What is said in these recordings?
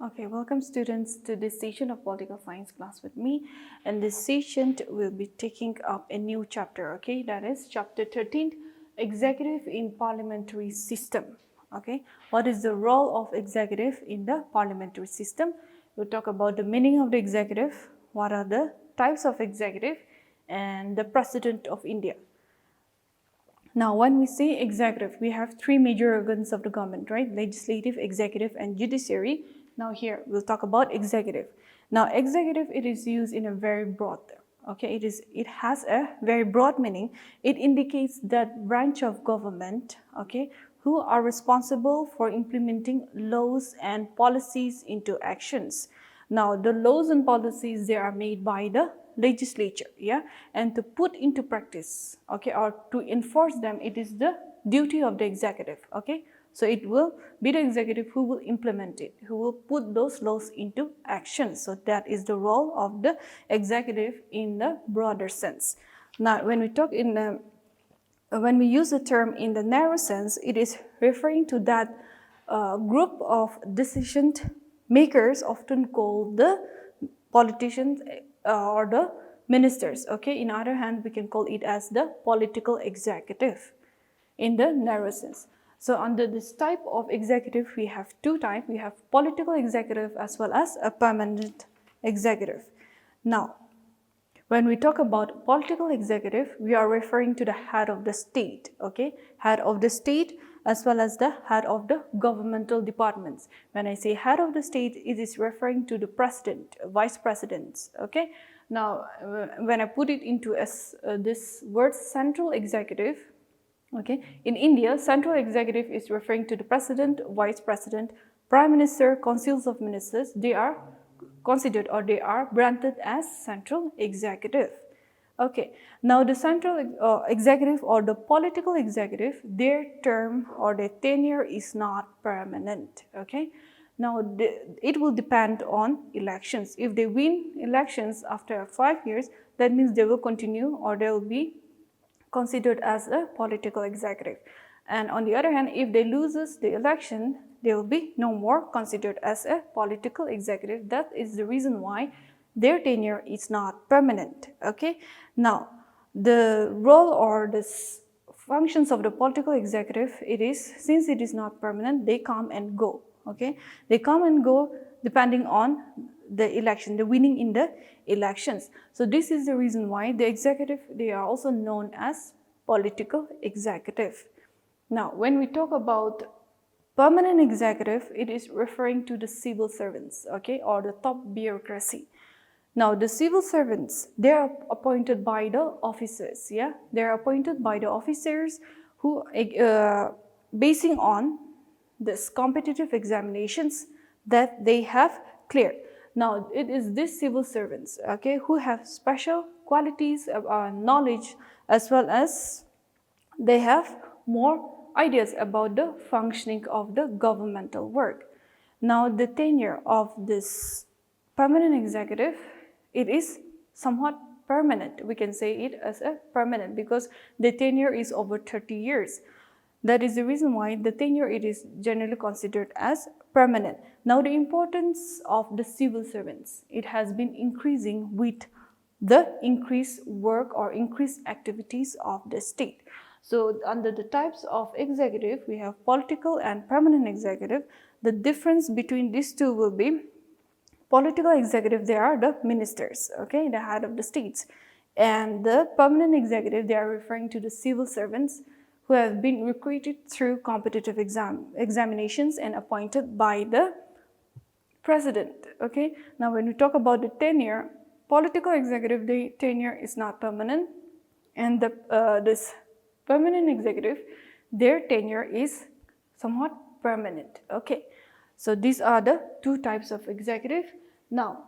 Okay, welcome students to this session of political science class with me. And this session will be taking up a new chapter, okay, that is chapter 13, executive in parliamentary system. Okay, what is the role of executive in the parliamentary system? We'll talk about the meaning of the executive, what are the types of executive, and the president of India. Now, when we say executive, we have three major organs of the government, right? Legislative, executive, and judiciary. Now here, we'll talk about executive. Now, executive, it is used in a very broad term. Okay, it has a very broad meaning. It indicates that branch of government, okay, who are responsible for implementing laws and policies into actions. Now, the laws and policies, they are made by the legislature, yeah, and to put into practice, okay, or to enforce them, it is the duty of the executive, okay. So it will be the executive who will implement it, who will put those laws into action. So that is the role of the executive in the broader sense. Now, when we talk in the when we use the term in the narrow sense, it is referring to that group of decision makers, often called the politicians or the ministers. Okay, in other hand, we can call it as the political executive in the narrow sense. So under this type of executive, we have two types. We have political executive as well as a permanent executive. Now, when we talk about political executive, we are referring to the head of the state, okay? Head of the state as well as the head of the governmental departments. When I say head of the state, it is referring to the president, vice presidents, okay? Now, when I put it into this word central executive, okay, in India, central executive is referring to the president, vice president, prime minister, councils of ministers. They are considered or they are branded as central executive. Okay, now the central executive or the political executive, their term or their tenure is not permanent. Okay, now it will depend on elections. If they win elections after 5 years, that means they will continue or they will be considered as a political executive. And on the other hand, if they loses the election, they will be no more considered as a political executive. That is the reason why their tenure is not permanent. Okay. Now, the role or the functions of the political executive, it is, since it is not permanent, they come and go. Okay. They come and go depending on the election, the winning in the elections. So this is the reason why the executive, they are also known as political executive. Now, when we talk about permanent executive, it is referring to the civil servants, okay, or the top bureaucracy. Now, the civil servants, they are appointed by the officers, yeah, they are appointed by the officers who, basing on this competitive examinations that they have cleared. Now, it is these civil servants, okay, who have special qualities, knowledge, as well as they have more ideas about the functioning of the governmental work. Now, the tenure of this permanent executive, it is somewhat permanent. We can say it as a permanent because the tenure is over 30 years. That is the reason why the tenure, it is generally considered as permanent. Now, the importance of the civil servants, it has been increasing with the increased work or increased activities of the state. So, under the types of executive, we have political and permanent executive. The difference between these two will be political executive, they are the ministers, okay, the head of the states. And the permanent executive, they are referring to the civil servants who have been recruited through competitive examinations and appointed by the president, okay. Now, when we talk about the tenure, political executive, the tenure is not permanent, and this permanent executive, their tenure is somewhat permanent, okay. So, these are the two types of executive. Now,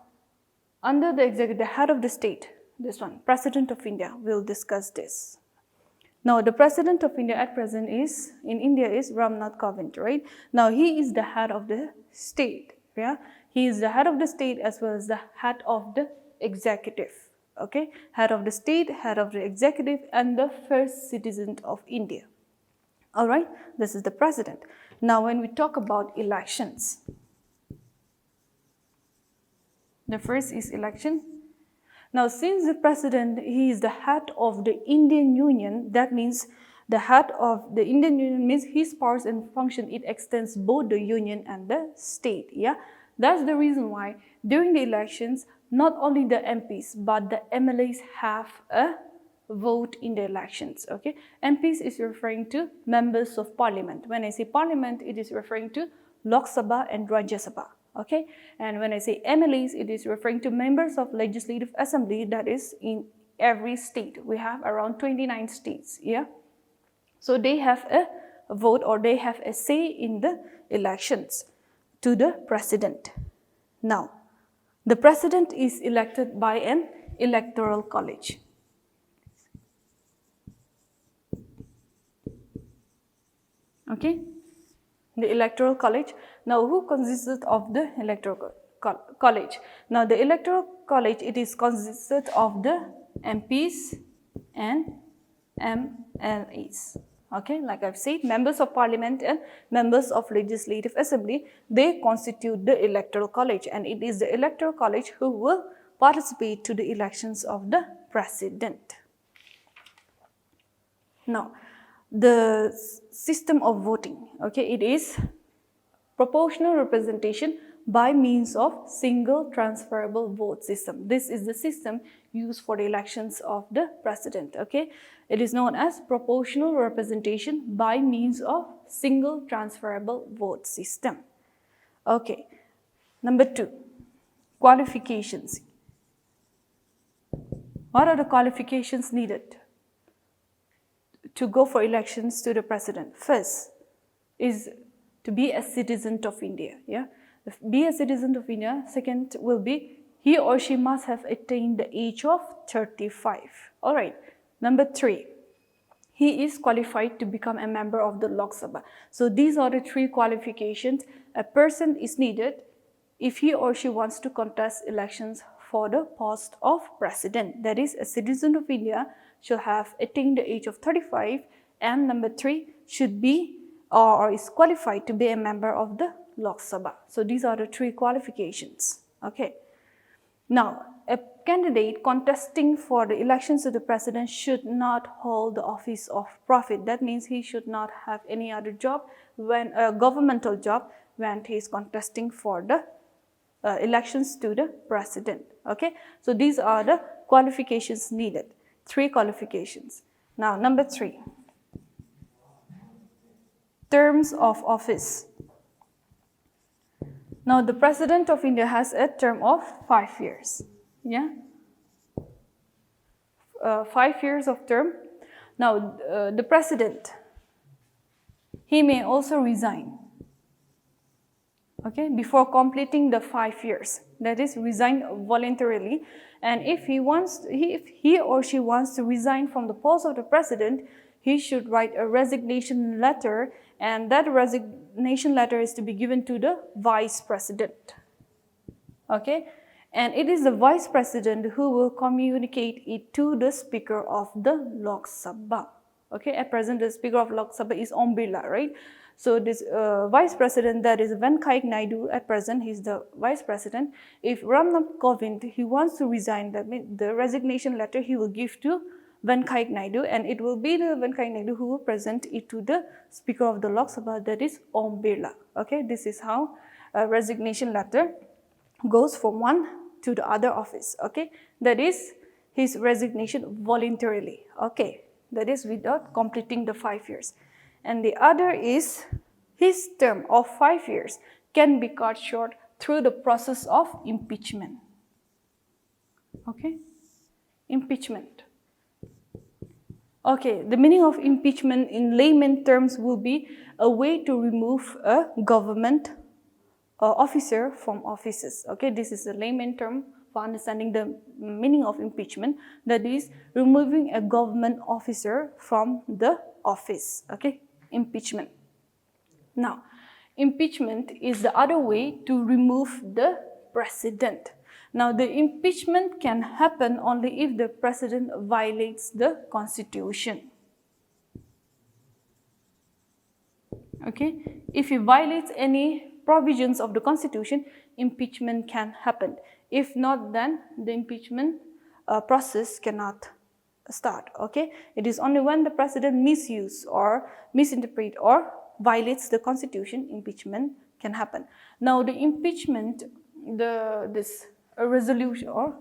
under the executive, the head of the state, this one, President of India, we'll discuss this. Now, the President of India at present is, in India, is Ramnath Kovind, right? Now, he is the head of the state, yeah? He is the head of the state as well as the head of the executive, okay? Head of the state, head of the executive, and the first citizen of India. All right, this is the President. Now, when we talk about elections, The first is election. Now, since the president, he is the head of the Indian Union, that means the head of the Indian Union means his powers and function, it extends both the union and the state. Yeah, that's the reason why during the elections, not only the MPs but the MLAs have a vote in the elections. Okay, MPs is referring to members of parliament. When I say parliament, it is referring to Lok Sabha and Rajya Sabha. Okay, and when I say MLAs, it is referring to members of legislative assembly, that is in every state. We have around 29 states. Yeah, so they have a vote, or they have a say in the elections to the president. Now, the president is elected by an electoral college. Okay, the electoral college. Now, who consisted of the electoral college? Now, the electoral college, it is consisted of the MPs and MLAs. Okay, like I've said, members of parliament and members of legislative assembly, they constitute the electoral college, and it is the electoral college who will participate to the elections of the president. Now, the system of voting, okay, it is proportional representation by means of single transferable vote system. This is the system used for the elections of the president. Okay, it is known as proportional representation by means of single transferable vote system. Okay, number 2, qualifications. What are the qualifications needed to go for elections to the president? First is to be a citizen of India. Yeah, be a citizen of India. Second will be he or she must have attained the age of 35. All right. Number 3, he is qualified to become a member of the Lok Sabha. So these are the 3 qualifications a person is needed if he or she wants to contest elections for the post of president. That is, a citizen of India should have attained the age of 35, and number 3 should be or is qualified to be a member of the Lok Sabha. So these are the 3 qualifications. Okay. Now, a candidate contesting for the elections to the president should not hold the office of profit. That means he should not have any other job, when a governmental job, when he is contesting for the elections to the president. Okay. So these are the qualifications needed. 3 qualifications. Now, number 3. Terms of office. Now, the President of India has a term of 5 years. Yeah, 5 years of term. Now, the President, he may also resign. Okay, before completing the 5 years. That is, resign voluntarily. And if he or she wants to resign from the post of the President, he should write a resignation letter, and that resignation letter is to be given to the Vice President. Okay, and it is the Vice President who will communicate it to the Speaker of the Lok Sabha. Okay, at present the Speaker of Lok Sabha is Om Birla, right? So this Vice President, that is Venkaiah Naidu, at present he is the Vice President. If Ramnath Kovind, he wants to resign, that means the resignation letter he will give to Venkaiah Naidu, and it will be the Venkaiah Naidu who will present it to the Speaker of the Lok Sabha, that is Om Birla. Okay, this is how a resignation letter goes from one to the other office. Okay, that is his resignation voluntarily. Okay, that is without completing the 5 years. And the other is his term of 5 years can be cut short through the process of impeachment. Okay, impeachment. Okay, the meaning of impeachment in layman terms will be a way to remove a government officer from offices. Okay, this is a layman term for understanding the meaning of impeachment. That is, removing a government officer from the office. Okay, impeachment. Now, impeachment is the other way to remove the president. Now, the impeachment can happen only if the president violates the constitution. Okay, if he violates any provisions of the Constitution, impeachment can happen. If not, then the impeachment process cannot start. Okay, it is only when the president misuse or misinterpret or violates the Constitution, impeachment can happen. Now, the impeachment, this resolution or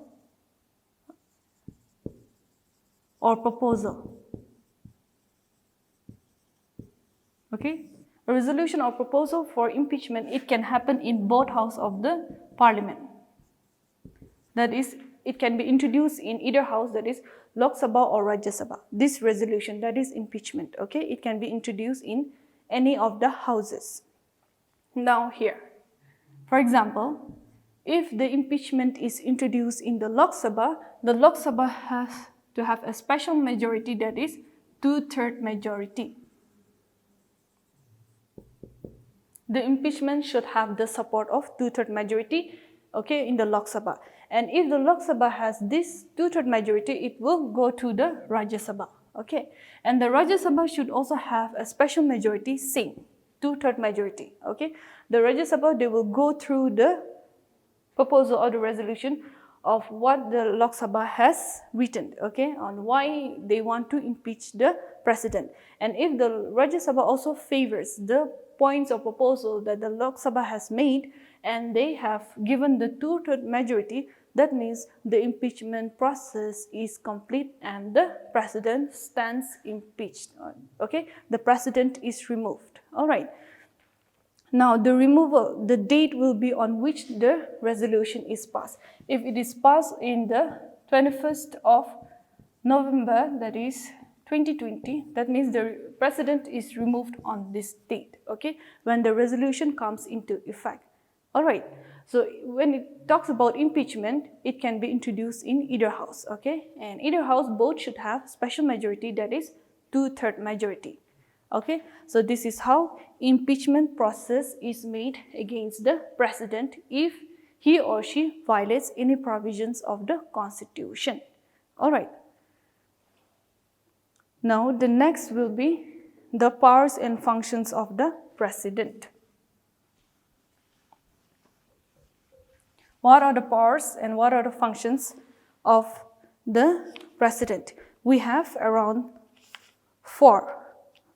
proposal. Okay, a resolution or proposal for impeachment, it can happen in both houses of the Parliament. That is, it can be introduced in either house, that is Lok Sabha or Rajya Sabha. This resolution, that is impeachment. Okay, it can be introduced in any of the houses. Now here, for example, if the impeachment is introduced in the Lok Sabha has to have a special majority, that is 2/3 majority. The impeachment should have the support of 2/3 majority, okay, in the Lok Sabha. And if the Lok Sabha has this 2/3 majority, it will go to the Rajya Sabha, okay. And the Rajya Sabha should also have a special majority, same, 2/3 majority, okay. The Rajya Sabha, they will go through the proposal or the resolution of what the Lok Sabha has written, okay, on why they want to impeach the president. And if the Rajya Sabha also favors the points of proposal that the Lok Sabha has made, and they have given the 2/3 majority, that means the impeachment process is complete and the president stands impeached. Okay, the president is removed. All right. Now, the removal, the date will be on which the resolution is passed. If it is passed in the 21st of November, that is 2020, that means the president is removed on this date, okay, when the resolution comes into effect. All right, so when it talks about impeachment, it can be introduced in either house, okay, and either house both should have special majority, that is 2/3 majority. Okay, so this is how impeachment process is made against the president if he or she violates any provisions of the Constitution. All right. Now, the next will be the powers and functions of the president. What are the powers and what are the functions of the president? We have around 4.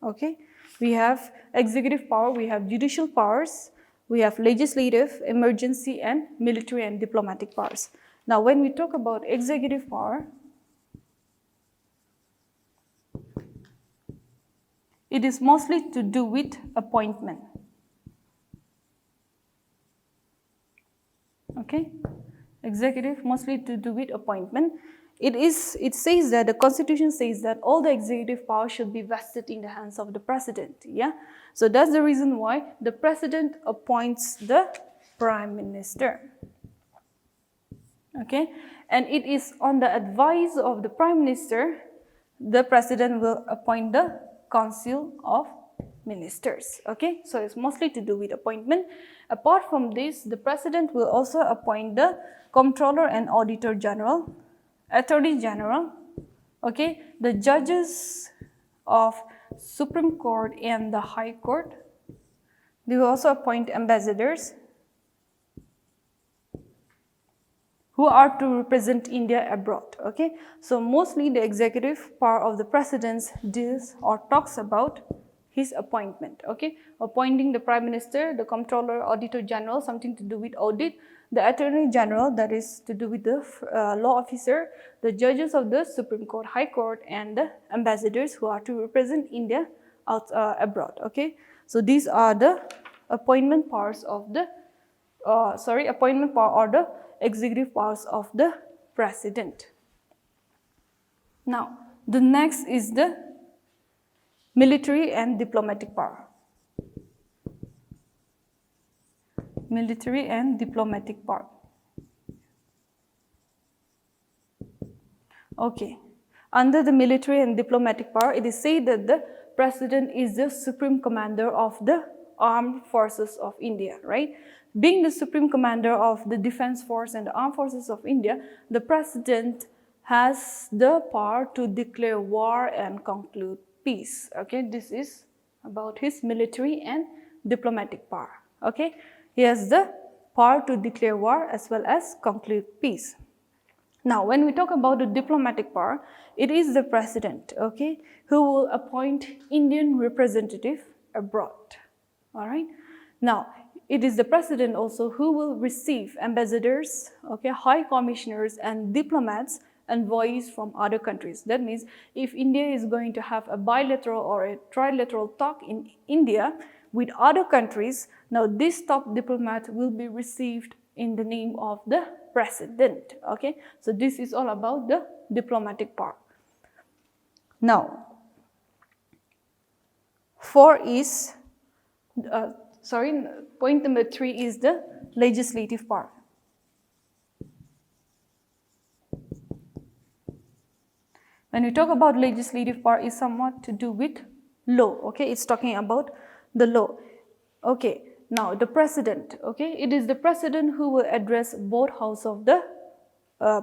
Okay, we have executive power, we have judicial powers, we have legislative, emergency, and military and diplomatic powers. Now, when we talk about executive power, it is mostly to do with appointment. Okay, executive mostly to do with appointment. It says that the Constitution says that all the executive power should be vested in the hands of the president. Yeah, so that's the reason why the president appoints the prime minister. Okay, and it is on the advice of the prime minister, the president will appoint the council of ministers. Okay, so it's mostly to do with appointment. Apart from this, the president will also appoint the comptroller and auditor general, attorney general, okay, the judges of Supreme Court and the High Court. They will also appoint ambassadors who are to represent India abroad. Okay, so mostly the executive power of the president deals or talks about his appointment. Okay, appointing the prime minister, the comptroller, auditor general, something to do with audit, the attorney general, that is to do with the law officer, the judges of the Supreme Court, High Court, and the ambassadors who are to represent India abroad. Okay, so these are the appointment powers of the appointment power or the executive powers of the president. Now, the next is the military and diplomatic power. Military and diplomatic power. Okay, under the military and diplomatic power, it is said that the president is the supreme commander of the armed forces of India, right? Being the supreme commander of the defense force and the armed forces of India, the president has the power to declare war and conclude peace. Okay, this is about his military and diplomatic power. Okay, He has the power to declare war as well as conclude peace. Now, when we talk about the diplomatic power, it is the president, okay, who will appoint Indian representative abroad. All right. Now, it is the president also who will receive ambassadors, okay, high commissioners and diplomats, envoys from other countries. That means if India is going to have a bilateral or a trilateral talk in India with other countries, now this top diplomat will be received in the name of the president. Okay, so this is all about the diplomatic power. Now, point number 3 is the legislative power. When we talk about legislative power, is somewhat to do with law. Okay, it's talking about the law. Okay, now the president. Okay, it is the president who will address both houses of the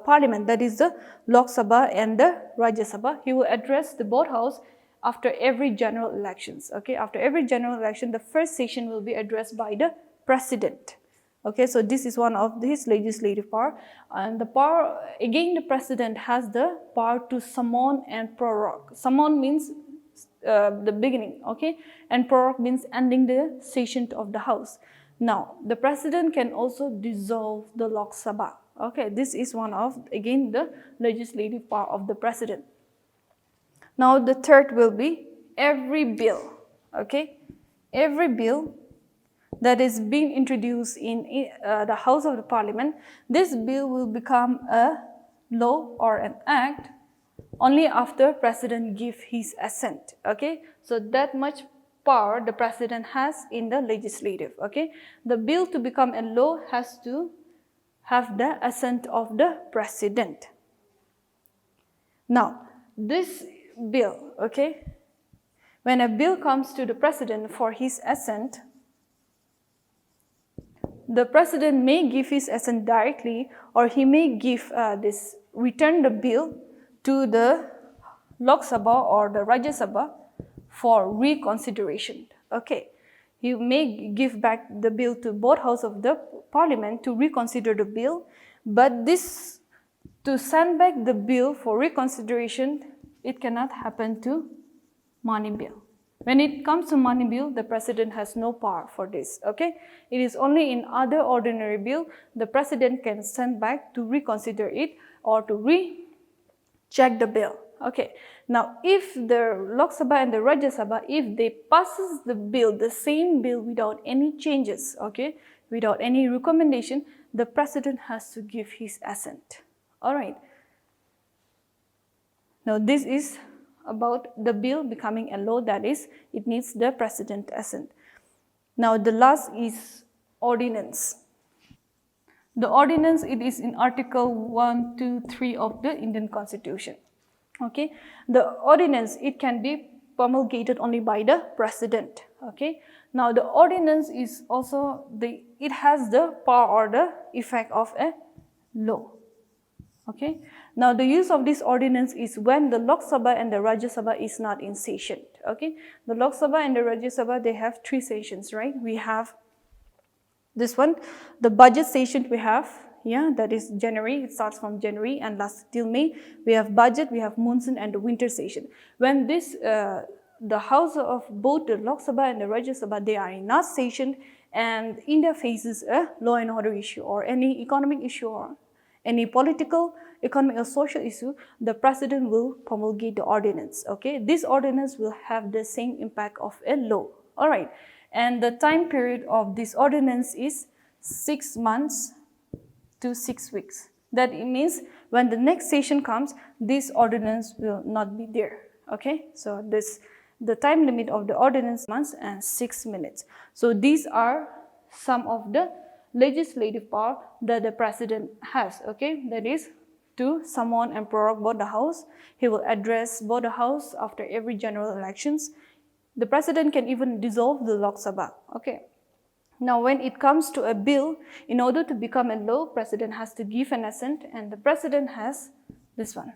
parliament, that is the Lok Sabha and the Rajya Sabha. He will address the both house after every general elections. Okay, after every general election, the first session will be addressed by the president. Okay, so this is one of his legislative power. And the power, again, the president has the power to summon and prorogue. Summon means the beginning, okay, and prorogue means ending the session of the house. Now, the president can also dissolve the Lok Sabha. Okay, this is one of, again, the legislative power of the president. Now, the third will be every bill, okay, every bill that is being introduced in the House of the Parliament, this bill will become a law or an act only after President give his assent. Okay, so that much power the President has in the legislative. Okay, the bill to become a law has to have the assent of the President. Now, this bill, okay, when a bill comes to the President for his assent, the President may give his assent directly, or he may give return the bill to the Lok Sabha or the Rajya Sabha for reconsideration. Okay, he may give back the bill to both houses of the Parliament to reconsider the bill, but this, to send back the bill for reconsideration, it cannot happen to money bill. When it comes to money bill, the President has no power for this, okay? It is only in other ordinary bill, the President can send back to reconsider it or to recheck the bill, okay? Now, if the Lok Sabha and the Rajya Sabha, if they passes the bill, the same bill without any changes, okay, without any recommendation, the President has to give his assent, alright? Now, this is about the bill becoming a law, that is, it needs the President assent. Now, the last is ordinance. The ordinance, it is in Article 1, 2, 3 of the Indian Constitution. Okay, the ordinance, it can be promulgated only by the President. Okay, now the ordinance is also it has the power or the effect of a law. Okay, now the use of this ordinance is when the Lok Sabha and the Rajya Sabha is not in session. Okay, the Lok Sabha and the Rajya Sabha, they have 3 sessions, right? We have this one, the budget session we have, yeah, that is January, it starts from January and lasts till May. We have budget, we have monsoon and the winter session. When this, the house of both the Lok Sabha and the Rajya Sabha, they are in not session and India faces a law and order issue or any economic issue or any political, economic or social issue, the President will promulgate the ordinance, okay? This ordinance will have the same impact of a law, all right? And the time period of this ordinance is 6 months to 6 weeks. That it means when the next session comes, this ordinance will not be there, okay? So the time limit of the ordinance months and 6 minutes. So these are some of the legislative power that the President has, okay? That is to summon and prorogue both the house. He will address both the house after every general elections. The President can even dissolve the Lok Sabha, okay? Now, when it comes to a bill, in order to become a law, President has to give an assent, and the President has this one,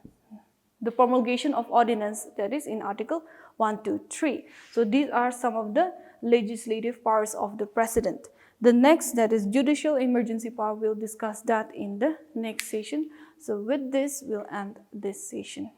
the promulgation of ordinance, that is in Article 1, 2, 3. So these are some of the legislative powers of the president. The next, that is judicial emergency power, we'll discuss that in the next session. So with this, we'll end this session.